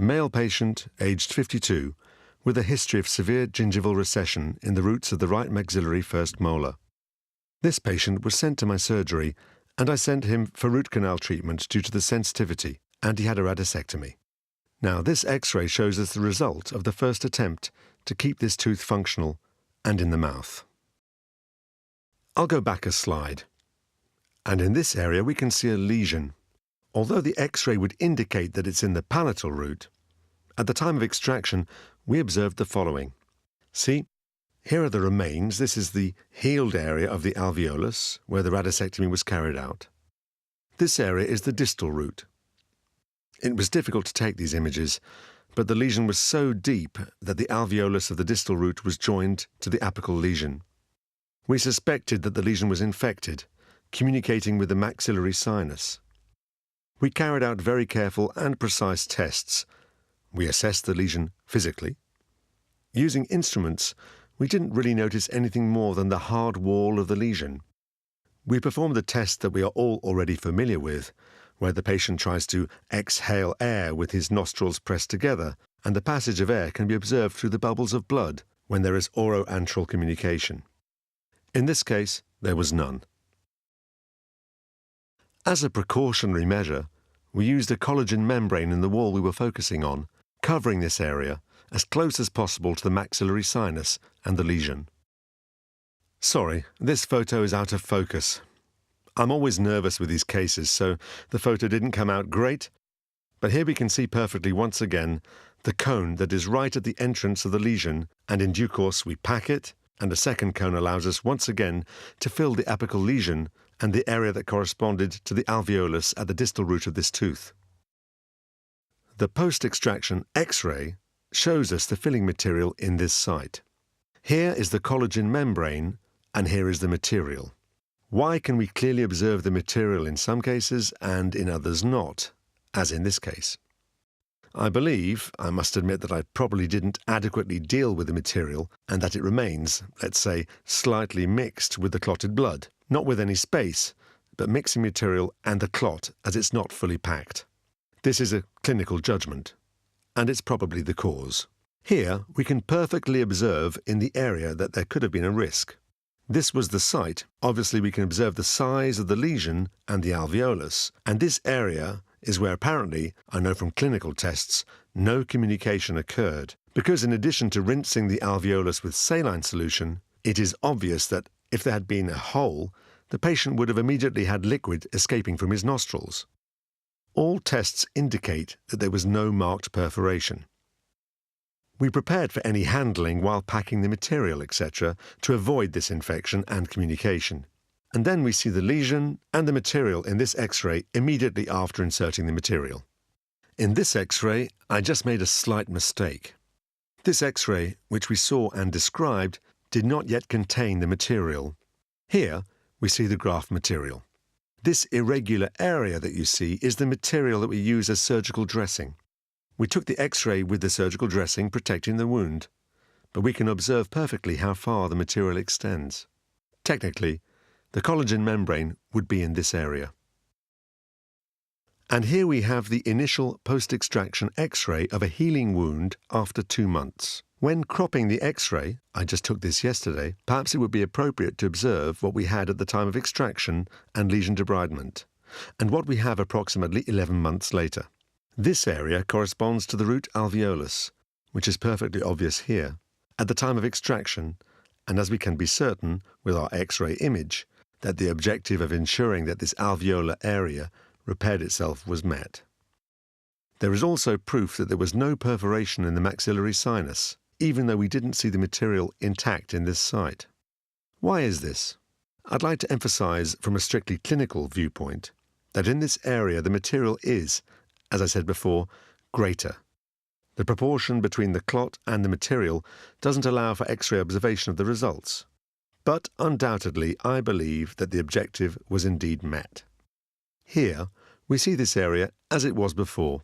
male patient, aged 52, with a history of severe gingival recession in the roots of the right maxillary first molar. This patient was sent to my surgery, and I sent him for root canal treatment due to the sensitivity, and he had a radicectomy. Now, this X-ray shows us the result of the first attempt to keep this tooth functional and in the mouth. I'll go back a slide. And in this area we can see a lesion. Although the X-ray would indicate that it's in the palatal root, at the time of extraction we observed the following. See, here are the remains. This is the healed area of the alveolus where the radicectomy was carried out. This area is the distal root. It was difficult to take these images, but the lesion was so deep that the alveolus of the distal root was joined to the apical lesion. We suspected that the lesion was infected, communicating with the maxillary sinus. We carried out very careful and precise tests. We assessed the lesion physically. Using instruments, we didn't really notice anything more than the hard wall of the lesion. We performed the test that we are all already familiar with, where the patient tries to exhale air with his nostrils pressed together, and the passage of air can be observed through the bubbles of blood when there is oroantral communication. In this case, there was none. As a precautionary measure, we used a collagen membrane in the wall we were focusing on, covering this area as close as possible to the maxillary sinus and the lesion. Sorry, this photo is out of focus. I'm always nervous with these cases, so the photo didn't come out great, but here we can see perfectly once again the cone that is right at the entrance of the lesion, and in due course we pack it, and a second cone allows us once again to fill the apical lesion and the area that corresponded to the alveolus at the distal root of this tooth. The post-extraction X-ray shows us the filling material in this site. Here is the collagen membrane, and here is the material. Why can we clearly observe the material in some cases and in others not, as in this case? I believe, I must admit, that I probably didn't adequately deal with the material and that it remains, let's say, slightly mixed with the clotted blood, not with any space, but mixing material and the clot as it's not fully packed. This is a clinical judgment, and it's probably the cause. Here we can perfectly observe in the area that there could have been a risk. This was the site. Obviously we can observe the size of the lesion and the alveolus, and this area is where apparently, I know from clinical tests, no communication occurred, because in addition to rinsing the alveolus with saline solution, it is obvious that if there had been a hole, the patient would have immediately had liquid escaping from his nostrils. All tests indicate that there was no marked perforation. We prepared for any handling while packing the material, etc., to avoid this infection and communication. And then we see the lesion and the material in this X-ray immediately after inserting the material. In this X-ray, I just made a slight mistake. This X-ray, which we saw and described, did not yet contain the material. Here, we see the graft material. This irregular area that you see is the material that we use as surgical dressing. We took the X-ray with the surgical dressing protecting the wound, but we can observe perfectly how far the material extends. Technically, the collagen membrane would be in this area. And here we have the initial post-extraction X-ray of a healing wound after 2 months. When cropping the X-ray, I just took this yesterday, perhaps it would be appropriate to observe what we had at the time of extraction and lesion debridement, and what we have approximately 11 months later. This area corresponds to the root alveolus, which is perfectly obvious here, at the time of extraction, and as we can be certain, with our X-ray image, that the objective of ensuring that this alveolar area repaired itself was met. There is also proof that there was no perforation in the maxillary sinus, even though we didn't see the material intact in this site. Why is this? I'd like to emphasize from a strictly clinical viewpoint that in this area the material is, as I said before, greater. The proportion between the clot and the material doesn't allow for X-ray observation of the results. But undoubtedly, I believe that the objective was indeed met. Here, we see this area as it was before,